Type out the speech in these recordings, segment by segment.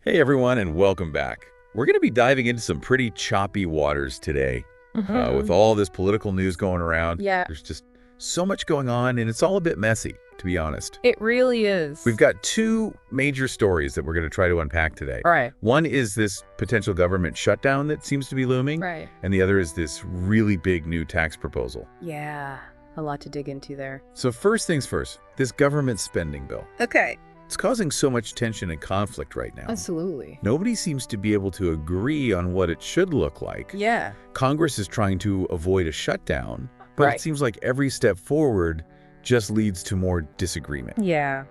Hey everyone, and welcome back. We're going to be diving into some pretty choppy waters today. With all this political news going around. Yeah. There's just so much going on, and it's all a bit messy, to be honest. It really is. We've got two major stories that we're going to try to unpack today. Right. One is this potential government shutdown that seems to be looming. Right. And the other is this really big new tax proposal. Yeah, a lot to dig into there. So first things first, this government spending bill. Okay. It's causing so much tension and conflict right now. Absolutely. Nobody seems to be able to agree on what it should look like. Yeah. Congress is trying to avoid a shutdown, but Right. it seems like every step forward just leads to more disagreement. Yeah.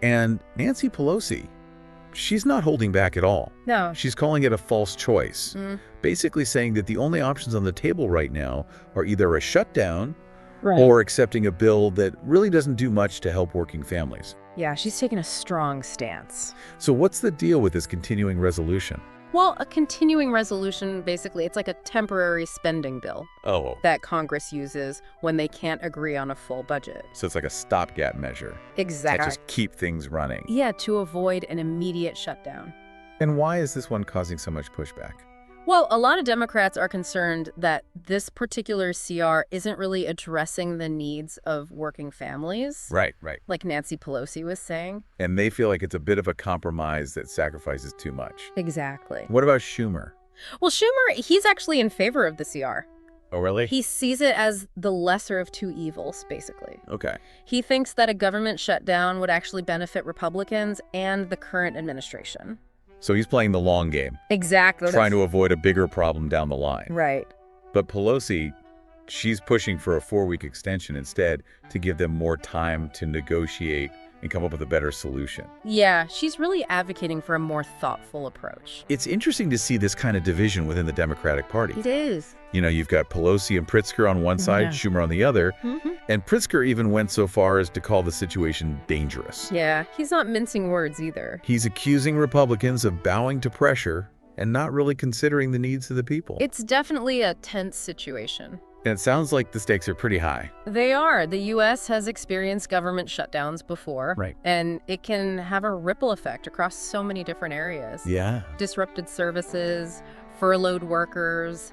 And Nancy Pelosi, she's not holding back at all. No. She's calling it a false choice, basically saying that the only options on the table right now are either a shutdown or accepting a bill that really doesn't do much to help working families. Yeah, she's taking a strong stance. So what's the deal with this continuing resolution? Well, a continuing resolution, basically, it's like a temporary spending bill Oh, that Congress uses when they can't agree on a full budget. so it's like a stopgap measure to Exactly. just keep things running. Yeah, to avoid an immediate shutdown. And why is this one causing so much pushback? Well, a lot of Democrats are concerned that this particular CR isn't really addressing the needs of working families. Right. Like Nancy Pelosi was saying. And they feel like it's a bit of a compromise that sacrifices too much. Exactly. What about Schumer? Well, Schumer, he's actually in favor of the CR. Oh, really? He sees it as the lesser of two evils, basically. Okay. He thinks that a government shutdown would actually benefit Republicans and the current administration. So he's playing the long game, Exactly. trying to avoid a bigger problem down the line. Right. But Pelosi, she's pushing for a 4-week extension instead to give them more time to negotiate and come up with a better solution. Yeah, she's really advocating for a more thoughtful approach. It's interesting to see this kind of division within the Democratic Party. It is. You know, you've got Pelosi and Pritzker on one side, Yeah. Schumer on the other, and Pritzker even went so far as to call the situation dangerous. Yeah, he's not mincing words either. He's accusing Republicans of bowing to pressure and not really considering the needs of the people. It's definitely a tense situation. And it sounds like the stakes are pretty high. They are. The U.S. has experienced government shutdowns before. Right. And it can have a ripple effect across so many different areas. Yeah. Disrupted services, furloughed workers,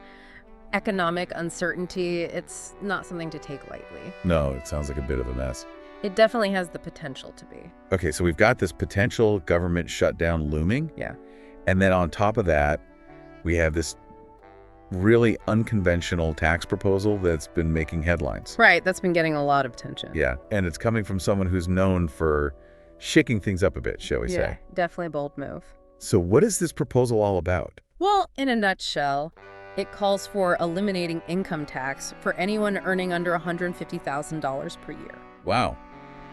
economic uncertainty. It's not something to take lightly. No, it sounds like a bit of a mess. It definitely has the potential to be. Okay, so we've got this potential government shutdown looming. Yeah. And then on top of that, we have this really unconventional tax proposal that's been making headlines. Right. That's been getting a lot of attention. Yeah, and it's coming from someone who's known for shaking things up a bit, shall we Yeah, say. definitely a bold move. So what is this proposal all about? Well, in a nutshell, it calls for eliminating income tax for anyone earning under $150,000 per year. Wow,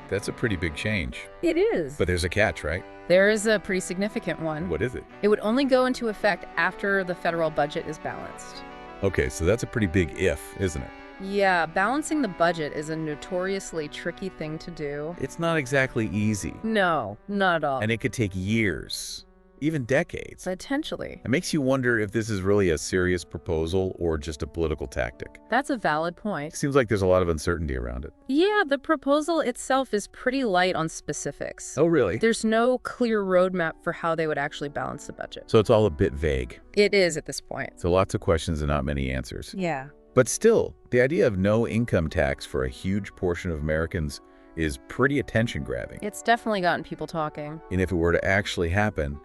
that's a pretty big change. It is. But there's a catch, right? There is a pretty significant one. What is it? It would only go into effect after the federal budget is balanced. Okay, so that's a pretty big if, isn't it? Yeah, balancing the budget is a notoriously tricky thing to do. It's not exactly easy. No, not at all. And it could take years, even decades. Potentially. It makes you wonder if this is really a serious proposal or just a political tactic. That's a valid point. It seems like there's a lot of uncertainty around it. Yeah, the proposal itself is pretty light on specifics. Oh, really? There's no clear roadmap for how they would actually balance the budget. So it's all a bit vague. It is at this point. So lots of questions and not many answers. Yeah. But still, the idea of no income tax for a huge portion of Americans is pretty attention-grabbing. It's definitely gotten people talking. And if it were to actually happen,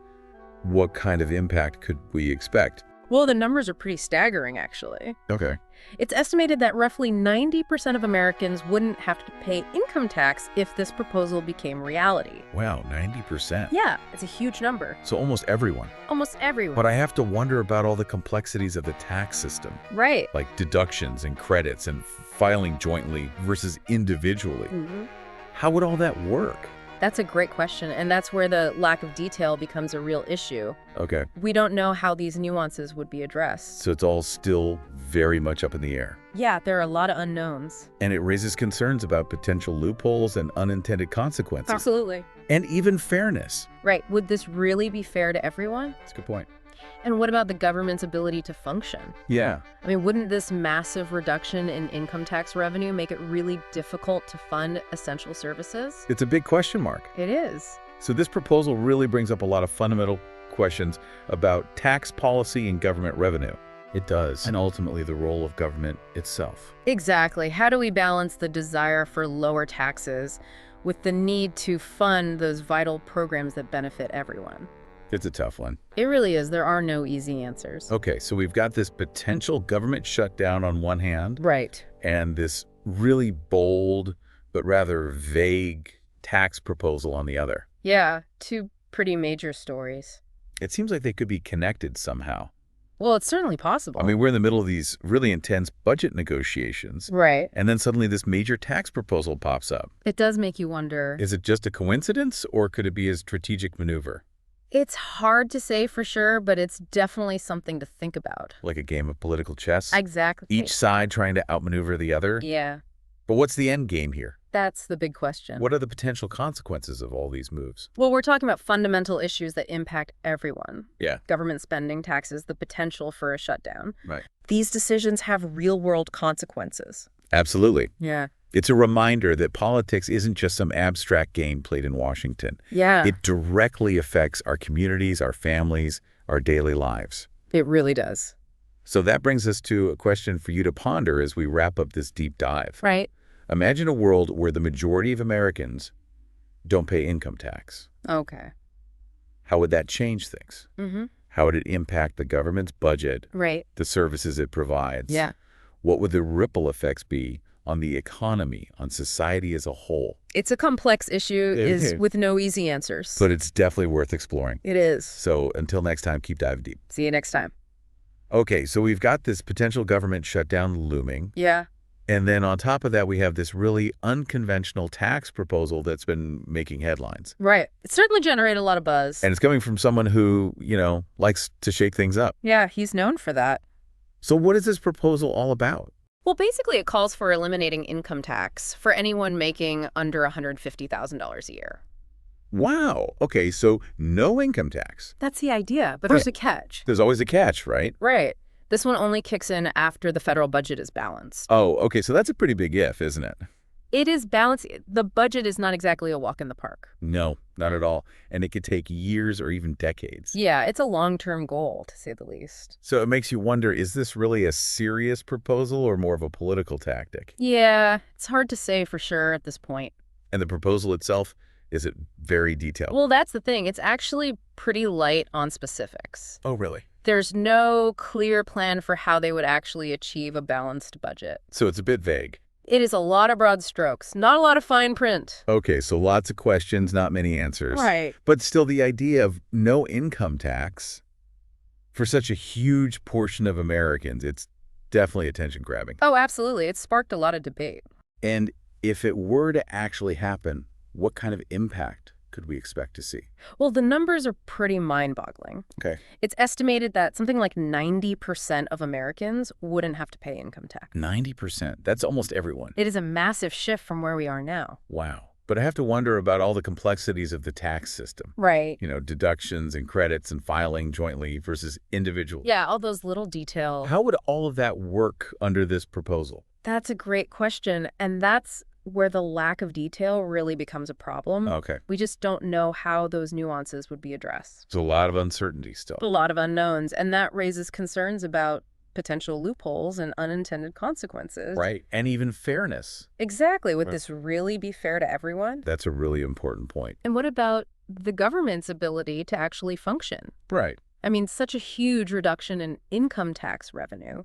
what kind of impact could we expect? Well, the numbers are pretty staggering, actually. Okay. It's estimated that roughly 90% of Americans wouldn't have to pay income tax if this proposal became reality. Wow, 90%. Yeah, it's a huge number. So almost everyone. Almost everyone. But I have to wonder about all the complexities of the tax system, Right. like deductions and credits and filing jointly versus individually. How would all that work? That's a great question, and that's where the lack of detail becomes a real issue. Okay, We don't know how these nuances would be addressed. so it's all still very much up in the air. Yeah, there are a lot of unknowns. And it raises concerns about potential loopholes and unintended consequences. Absolutely. And even fairness. Right. Would this really be fair to everyone? That's a good point. And what about the government's ability to function? Yeah. I mean, wouldn't this massive reduction in income tax revenue make it really difficult to fund essential services? It's a big question mark. It is. So this proposal really brings up a lot of fundamental questions about tax policy and government revenue. It does. And ultimately the role of government itself. Exactly. How do we balance the desire for lower taxes with the need to fund those vital programs that benefit everyone? It's a tough one. It really is. There are no easy answers. Okay, so we've got this potential government shutdown on one hand. Right. And this really bold but rather vague tax proposal on the other. Yeah, two pretty major stories. It seems like they could be connected somehow. Well, it's certainly possible. I mean, we're in the middle of these really intense budget negotiations. Right. And then suddenly this major tax proposal pops up. It does make you wonder. Is it just a coincidence, or could it be a strategic maneuver? It's hard to say for sure, but it's definitely something to think about. Like a game of political chess? Exactly. Each side trying to outmaneuver the other? Yeah. But what's the end game here? That's the big question. What are the potential consequences of all these moves? Well, we're talking about fundamental issues that impact everyone. Yeah. Government spending, taxes, the potential for a shutdown. Right. These decisions have real-world consequences. Absolutely. Yeah. It's a reminder that politics isn't just some abstract game played in Washington. Yeah. It directly affects our communities, our families, our daily lives. It really does. So that brings us to a question for you to ponder as we wrap up this deep dive. Right. Imagine a world where the majority of Americans don't pay income tax. Okay. How would that change things? Mm-hmm. How would it impact the government's budget, Right. the services it provides? Yeah. What would the ripple effects be on the economy, on society as a whole? It's a complex issue with no easy answers. But it's definitely worth exploring. It is. So until next time, keep diving deep. See you next time. Okay, so we've got this potential government shutdown looming. Yeah. And then on top of that, we have this really unconventional tax proposal that's been making headlines. Right. It certainly generated a lot of buzz. And it's coming from someone who, likes to shake things up. Yeah, he's known for that. So what is this proposal all about? Well, basically, it calls for eliminating income tax for anyone making under $150,000 a year. Wow. Okay, so no income tax. That's the idea, but there's a catch. There's always a catch, right? Right. This one only kicks in after the federal budget is balanced. Oh, okay, so that's a pretty big if, isn't it? It is balanced. The budget is not exactly a walk in the park. No, not at all. And it could take years or even decades. Yeah, it's a long-term goal, to say the least. So it makes you wonder, is this really a serious proposal or more of a political tactic? Yeah, it's hard to say for sure at this point. And the proposal itself, is it very detailed? Well, that's the thing. It's actually pretty light on specifics. Oh, really? There's no clear plan for how they would actually achieve a balanced budget. So it's a bit vague. It is a lot of broad strokes, not a lot of fine print. Okay, so lots of questions, not many answers. Right. But still, the idea of no income tax for such a huge portion of Americans, it's definitely attention-grabbing. Oh, absolutely. It sparked a lot of debate. And if it were to actually happen, what kind of impact could we expect to see? Well, the numbers are pretty mind-boggling. Okay. It's estimated that something like 90% of Americans wouldn't have to pay income tax. 90%. That's almost everyone. It is a massive shift from where we are now. Wow. But I have to wonder about all the complexities of the tax system. Right. Deductions and credits and filing jointly versus individual. Yeah, all those little details. How would all of that work under this proposal? That's a great question, and that's where the lack of detail really becomes a problem. Okay. We just don't know how those nuances would be addressed. There's a lot of uncertainty still. A lot of unknowns, and that raises concerns about potential loopholes and unintended consequences. Right, and even fairness. Exactly. Would this really be fair to everyone? That's a really important point. And what about the government's ability to actually function? Right. I mean, such a huge reduction in income tax revenue.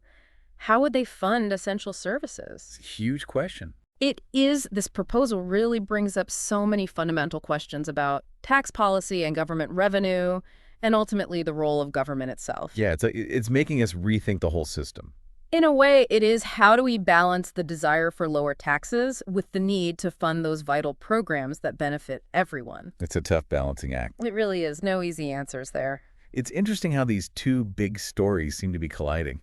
How would they fund essential services? It's a huge question. This proposal really brings up so many fundamental questions about tax policy and government revenue, and ultimately the role of government itself. Yeah, it's making us rethink the whole system. In a way, it is how do we balance the desire for lower taxes with the need to fund those vital programs that benefit everyone? It's a tough balancing act. It really is. No easy answers there. It's interesting how these two big stories seem to be colliding,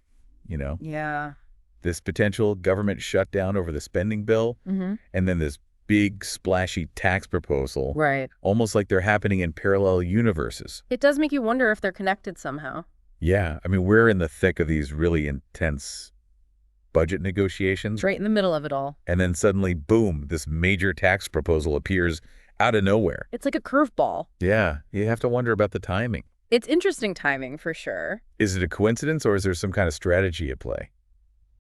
Yeah. This potential government shutdown over the spending bill, and then this big splashy tax proposal. Right. Almost like they're happening in parallel universes. It does make you wonder if they're connected somehow. Yeah, I mean, we're in the thick of these really intense budget negotiations. It's right in the middle of it all. And then suddenly, boom, this major tax proposal appears out of nowhere. It's like a curveball. Yeah, you have to wonder about the timing. It's interesting timing, for sure. Is it a coincidence, or is there some kind of strategy at play?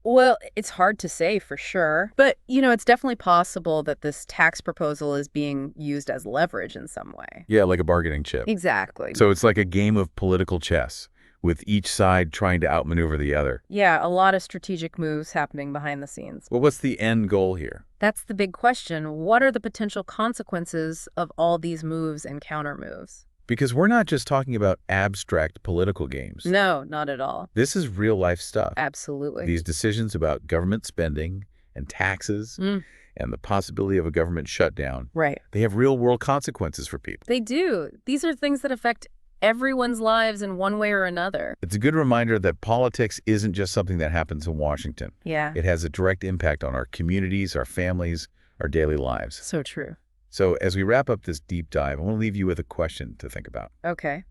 Well, it's hard to say for sure, but, it's definitely possible that this tax proposal is being used as leverage in some way. Yeah, like a bargaining chip. Exactly. So it's like a game of political chess, with each side trying to outmaneuver the other. Yeah, a lot of strategic moves happening behind the scenes. Well, what's the end goal here? That's the big question. What are the potential consequences of all these moves and counter moves? Because we're not just talking about abstract political games. No, not at all. This is real-life stuff. Absolutely. These decisions about government spending and taxes and the possibility of a government shutdown, Right. they have real-world consequences for people. They do. These are things that affect everyone's lives in one way or another. It's a good reminder that politics isn't just something that happens in Washington. Yeah. It has a direct impact on our communities, our families, our daily lives. So true. So as we wrap up this deep dive, I want to leave you with a question to think about. Okay.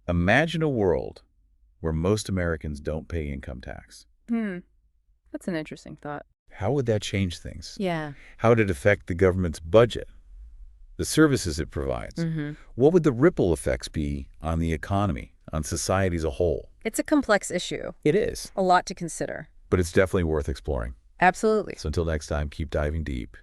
Imagine a world where most Americans don't pay income tax. That's an interesting thought. How would that change things? Yeah. How would it affect the government's budget, the services it provides? What would the ripple effects be on the economy, on society as a whole? It's a complex issue. It is. A lot to consider. But it's definitely worth exploring. Absolutely. So until next time, keep diving deep.